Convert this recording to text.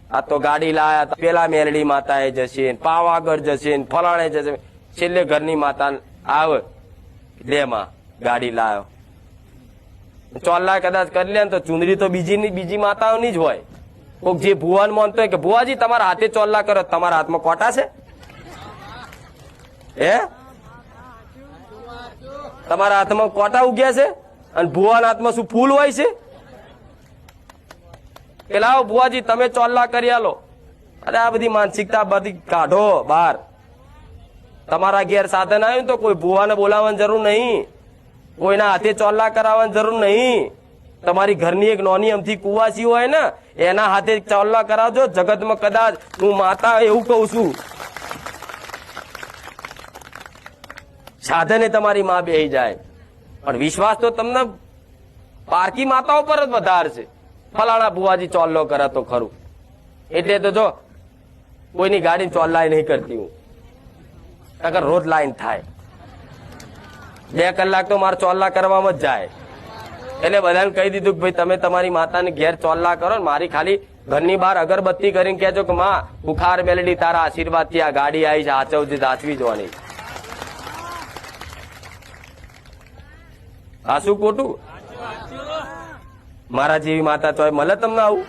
આ તો ગાડી લાયા, પેલા મેલડી માતા એ જશે, પાવાગઢ જશે, ફલાણે જશે, છેલ્લે ઘરની માતા આવે લે માં ગાડી લાયો. ચોલ્લા કદાચ કરી લે ને તો ચુંદડી તો બીજી માતાઓની જ હોય. કોક જે ભુવાન માનતો હોય કે ભુવાજી તમારા હાથે ચોલ્લા કરો, તમારા હાથમાં કોટા છે? હે, તમારા હાથમાં કોટા ઉગ્યા છે અને ભુવાના હાથમાં શું ફૂલ હોય છે? કે લાવો ભુવાજી તમે ચોલ્લા કરી આલો. અરે આ બધી માનસિકતા બધી કાઢો બહાર. તમારા ઘેર સાધન આવ્યું તો કોઈ ભુવાને બોલાવવાની જરૂર નહીં, કોઈના હાથે ચોલ્લા કરાવવાની જરૂર નહીં. તમારી ઘરની એક નોની અમથી કુવાસી હોય ને એના હાથે ચોલ્લા કરાવજો. જગતમાં કદાચ હું માતા એવું કઉ છું, સાધને તમારી માં બેહી જાય, પણ વિશ્વાસ તો તમને પારકી માતાઓ પર જ વધારે છે. ફલાણા ભુવાજી ચોલ્લો કરે તો ખરું, એટલે તો જો કોઈની ગાડી ચોલ્લાય નહીં કરતી હું, અગર રોજ લાઈન થાય. 2 કલાક તો મારે ચોલ્લા કરવામાં જ જાય. એટલે બધાને કહી દીધું કે ભાઈ તમે તમારી માતાને ઘેર ચોલ્લા કરો ને મારી ખાલી ઘરની બહાર અગરબત્તી કરીને કહેજો કે માં બુખાર મેલડી તારા આશીર્વાદથી આ ગાડી આવી છે, હાચવજી, સાચવી જોવાની. આ શું ખોટું? મારા જેવી માતા તો મળે તમને આવું?